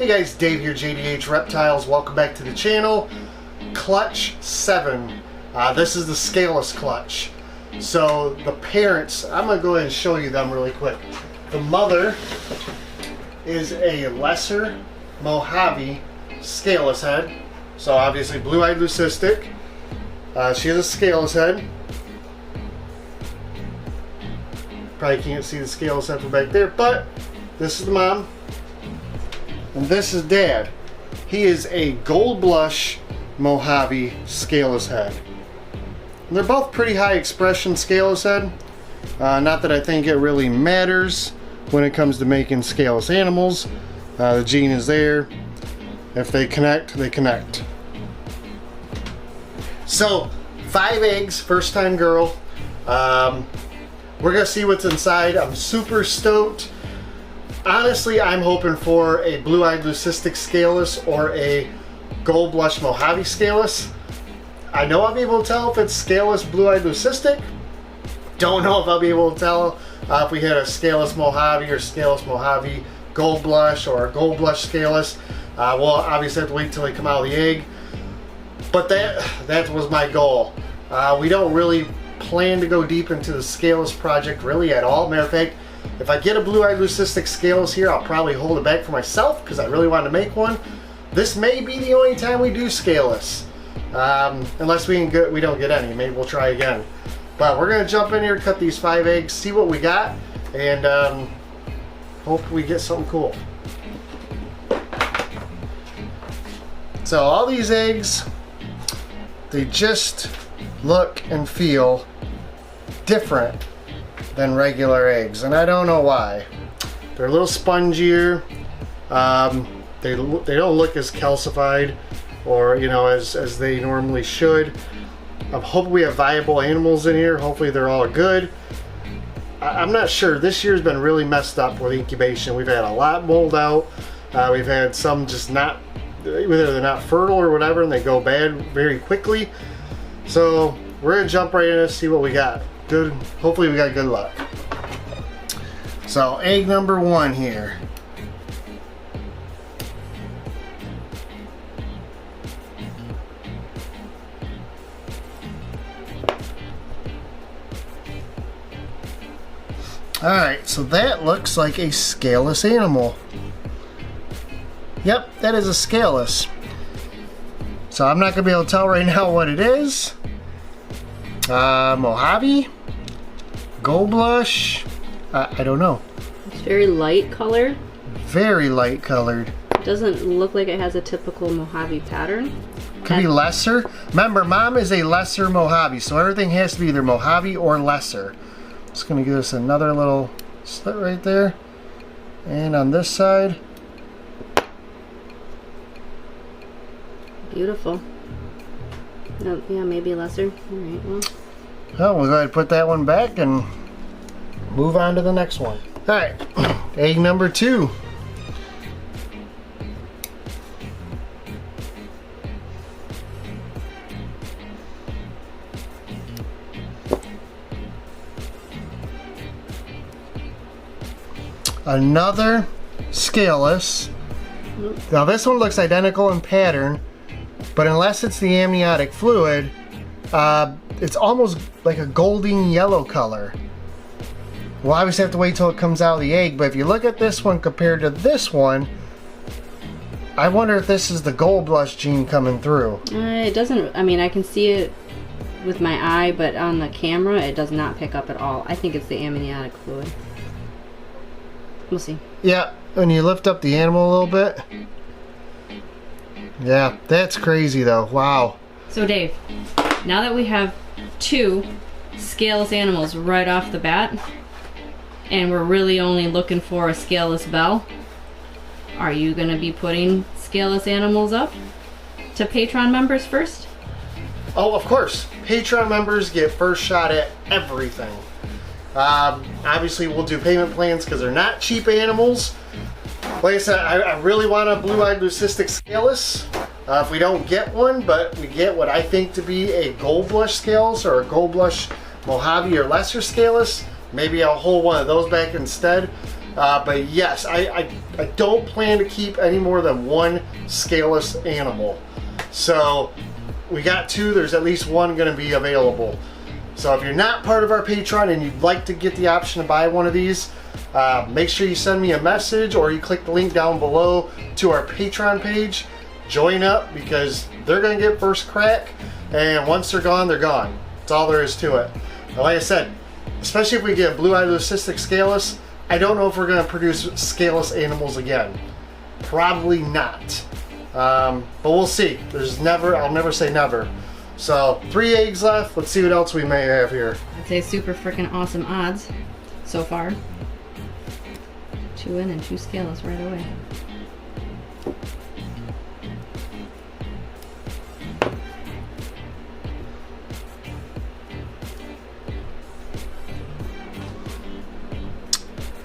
guys, Dave here, JDH Reptiles. Welcome back to the channel. Clutch 7. This is the scaleless clutch. So the parents, I'm going to go ahead and show you them really quick. The mother is a lesser Mojave scaleless head. So obviously blue-eyed leucistic. She has a scaleless head. Probably can't see the scaleless head from back there, but this is the mom. And this is dad. He is a gold blush Mojave scaleless head. And they're both pretty high expression scaleless head. Not that I think it really matters when it comes to making scaleless animals. The gene is there. If they connect, they connect. So 5 eggs, first time girl. We're gonna see what's inside. I'm super stoked. Honestly, I'm hoping for a blue-eyed leucistic scaleless or a gold blush Mojave scaleless. I know I'll be able to tell if it's scaleless blue-eyed leucistic. Don't know if I'll be able to tell if we had a scaleless Mojave or scaleless Mojave gold blush or a gold blush scaleless. We'll obviously have to wait till they come out of the egg. But that was my goal. We don't really plan to go deep into the scaleless project really at all. Matter of fact, if I get a blue-eyed leucistic scaleless here, I'll probably hold it back for myself because I really want to make one. This may be the only time we do scaleless, unless we don't get any. Maybe we'll try again. But we're gonna jump in here, cut these 5 eggs, see what we got, and hope we get something cool. So all these eggs, they just look and feel different than regular eggs, and I don't know why. They're a little spongier. They don't look as calcified or as they normally should. I'm hoping we have viable animals in here. Hopefully they're all good. I'm not sure. This year's been really messed up with incubation. We've had a lot mold out. We've had some just not, either they're not fertile or whatever, and they go bad very quickly. So we're gonna jump right in and see what we got. Good. Hopefully we got good luck. So egg number 1 here. Alright, so that looks like a scaleless animal. Yep, that is a scaleless. So I'm not going to be able to tell right now what it is. Mojave? Gold blush? I don't know. It's very light color. Very light colored. It doesn't look like it has a typical Mojave pattern. Could be lesser. Remember, mom is a lesser Mojave, so everything has to be either Mojave or lesser. Just going to give us another little slit right there. And on this side. Beautiful. No, yeah, maybe lesser. Alright, well. Well, we'll go ahead and put that one back and move on to the next one. Alright, egg number 2. Another scaleless. Now this one looks identical in pattern, but unless it's the amniotic fluid, it's almost like a golden yellow color. We'll obviously have to wait till it comes out of the egg, but if you look at this one compared to this one, I wonder if this is the gold blush gene coming through. It doesn't, I mean, I can see it with my eye, but on the camera it does not pick up at all. I think it's the amniotic fluid. We'll see. Yeah, when you lift up the animal a little bit. Yeah, that's crazy though. Wow. So Dave, now that we have 2 scaleless animals right off the bat, and we're really only looking for a scaleless bell, are you going to be putting scaleless animals up to Patreon members first? Oh, of course. Patreon members get first shot at everything. Obviously we'll do payment plans because they're not cheap animals. Like I said, I really want a blue-eyed leucistic scaleless. If we don't get one, but we get what I think to be a gold blush scaleless or a gold blush Mojave or lesser scaleless, maybe I'll hold one of those back instead. But yes, I don't plan to keep any more than one scaleless animal. So we got 2, there's at least 1 going to be available. So if you're not part of our Patreon and you'd like to get the option to buy one of these, make sure you send me a message or you click the link down below to our Patreon page. Join up because they're going to get first crack, and once they're gone, they're gone. That's all there is to it. And like I said, especially if we get blue-eyed leucistic scaleless, I don't know if we're going to produce scaleless animals again. Probably not. But we'll see. I'll never say never. So 3 eggs left. Let's see what else we may have here. I'd say super freaking awesome odds so far. 2 in and 2 scaleless right away.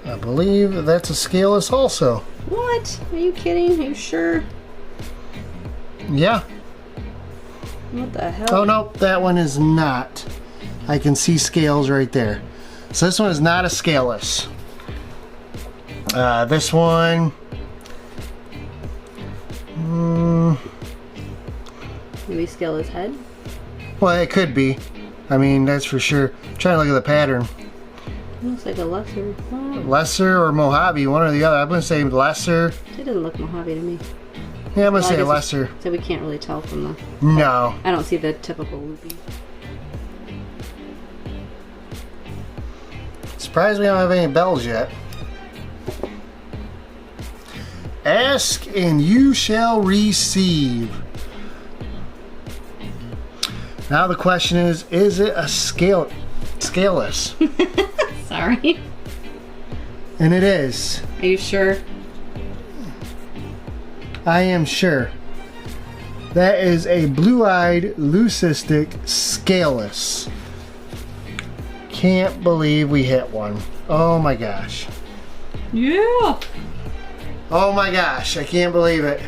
I believe that's a scaleless also. What? Are you kidding? Are you sure? Yeah. What the hell? Oh no, that one is not. I can see scales right there. So this one is not a scaleless. This one... Maybe scale his head? Well, it could be. I mean, that's for sure. I'm trying to look at the pattern. Looks like a lesser. Oh. Lesser or Mojave, one or the other. I'm going to say lesser. It doesn't look Mojave to me. Yeah, I'm going to say lesser. So we can't really tell from the... No. I don't see the typical loopy. Surprised we don't have any bells yet. Ask and you shall receive. Now the question is it a scaleless? Sorry. And it is. Are you sure? I am sure. That is a blue-eyed leucistic scaleless. Can't believe we hit one. Oh my gosh. Yeah. Oh my gosh, I can't believe it.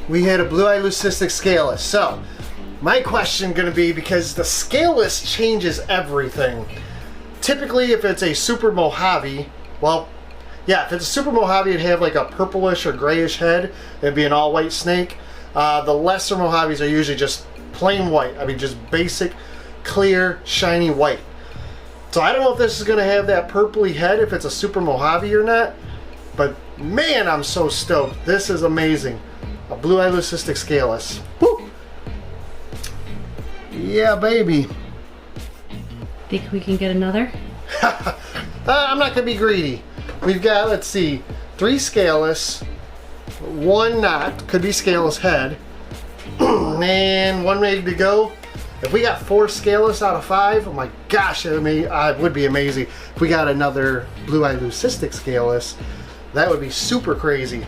We hit a blue-eyed leucistic scaleless. So, my question gonna be, because the scaleless changes everything. Typically, if it's a super Mojave, well, yeah, if it's a super Mojave, it'd have like a purplish or grayish head. It'd be an all-white snake. The lesser Mojaves are usually just plain white. I mean, just basic, clear, shiny white. So I don't know if this is gonna have that purpley head, if it's a super Mojave or not, but man, I'm so stoked. This is amazing. A blue-eyed leucistic scaleless. Woo! Yeah, baby. Think we can get another? I'm not gonna be greedy. We've got, let's see, 3 scaleless, 1 not, could be scaleless head, and 1 ready to go. If we got 4 scaleless out of 5, oh my gosh, it would be amazing. If we got another blue-eyed leucistic scaleless, that would be super crazy.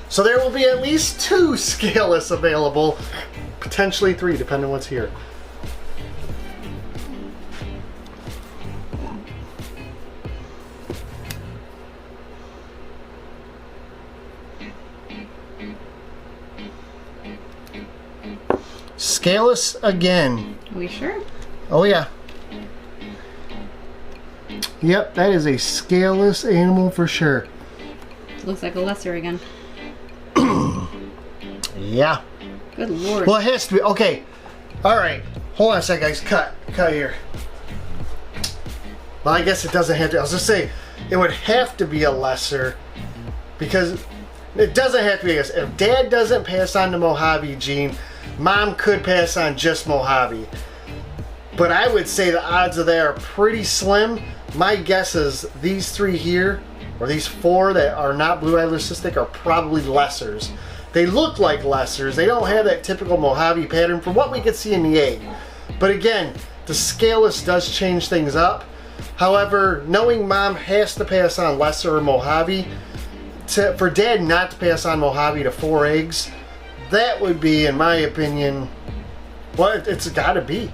So there will be at least 2 scaleless available, potentially 3, depending on what's here. Scaleless again. Are we sure? Oh yeah. Yep, that is a scaleless animal for sure. Looks like a lesser again. Yeah. Good lord. Well, it has to be. Okay. All right. Hold on a sec, guys. Cut here. Well, I guess it doesn't have to. I was just saying, it would have to be a lesser, because it doesn't have to be. If Dad doesn't pass on the Mojave gene, Mom could pass on just Mojave. But I would say the odds of that are pretty slim. My guess is these 3 here, or these 4 that are not blue-eyed leucistic, are probably lessers. They look like lessers. They don't have that typical Mojave pattern from what we could see in the egg. But again, the scaleless does change things up. However, knowing Mom has to pass on lesser or Mojave, for Dad not to pass on Mojave to 4 eggs, that would be, in my opinion, well, it's gotta be.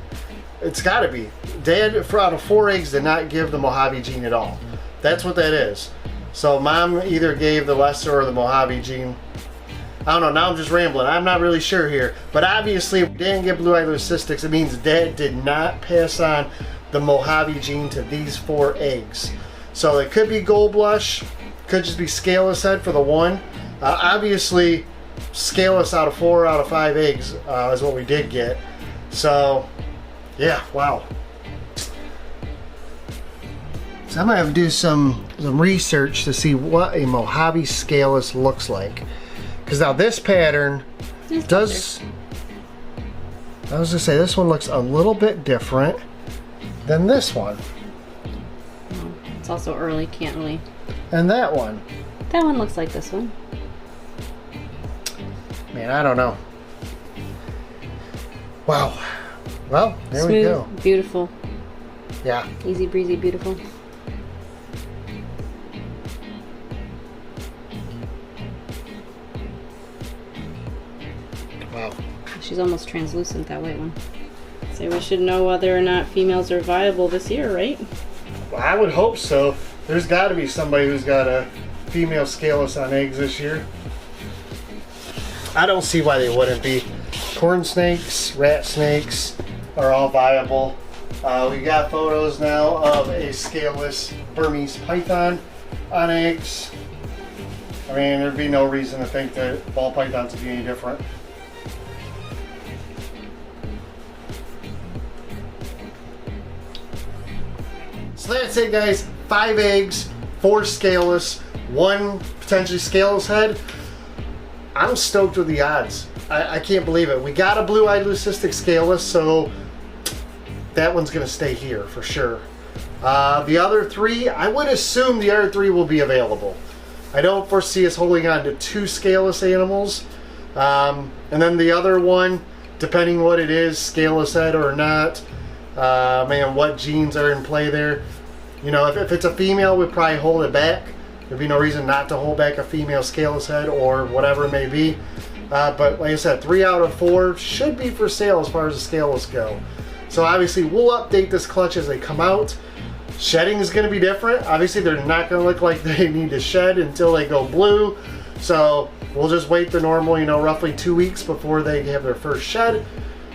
It's gotta be. Dad, out of 4 eggs, did not give the Mojave gene at all. That's what that is. So Mom either gave the lesser or the Mojave gene. I don't know, now I'm just rambling. I'm not really sure here. But obviously, if Dad didn't get blue-eyed leucistics, it means Dad did not pass on the Mojave gene to these 4 eggs. So it could be gold blush, could just be scaleless head for the one. Obviously, scaleless out of 4 out of 5 eggs is what we did get. So, yeah, wow. So I'm gonna have to do some research to see what a Mojave scaleless looks like. Because now this pattern does, I was gonna say this one looks a little bit different than this one. It's also early, can't really. And that one. That one looks like this one. Man, I don't know. Wow. Well, there Smooth, we go. Beautiful. Yeah. Easy breezy, beautiful. Wow. She's almost translucent, that white one. So we should know whether or not females are viable this year, right? Well, I would hope so. There's got to be somebody who's got a female scaleless on eggs this year. I don't see why they wouldn't be. Corn snakes, rat snakes are all viable. We got photos now of a scaleless Burmese python on eggs. I mean, there'd be no reason to think that ball pythons would be any different. So that's it, guys. 5 eggs, 4 scaleless, 1 potentially scaleless head. I'm stoked with the odds. I can't believe it. We got a blue-eyed leucistic scaleless, so that one's going to stay here for sure. The other 3, I would assume the other 3 will be available. I don't foresee us holding on to 2 scaleless animals. And then the other one, depending what it is, scaleless head or not, man, what genes are in play there. You know, if it's a female, we'd probably hold it back. There'd be no reason not to hold back a female scaleless head or whatever it may be. But like I said, 3 out of 4 should be for sale as far as the scaleless go. So obviously we'll update this clutch as they come out. Shedding is going to be different. Obviously they're not going to look like they need to shed until they go blue. So we'll just wait the normal, you know, roughly 2 weeks before they have their first shed.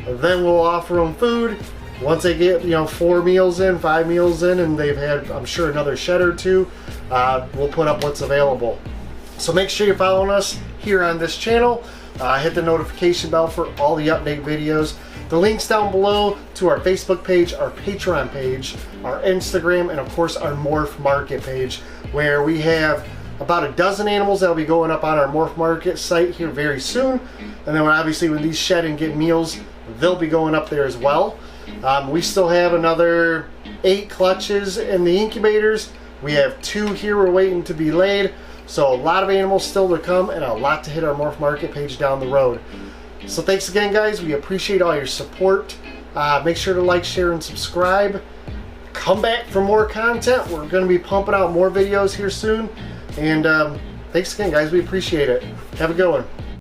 Then we'll offer them food. Once they get, you know, 4 meals in, 5 meals in, and they've had, I'm sure, another shed or 2, we'll put up what's available. So make sure you're following us here on this channel. Hit the notification bell for all the update videos. The links down below to our Facebook page, our Patreon page, our Instagram, and of course our Morph Market page, where we have about a dozen animals that will be going up on our Morph Market site here very soon. And then obviously when these shed and get meals, they'll be going up there as well. We still have another 8 clutches in the incubators. We have 2 here we're waiting to be laid. So a lot of animals still to come and a lot to hit our Morph Market page down the road. So thanks again, guys. We appreciate all your support. Make sure to like, share, and subscribe. Come back for more content. We're going to be pumping out more videos here soon. And thanks again, guys. We appreciate it. Have a good one.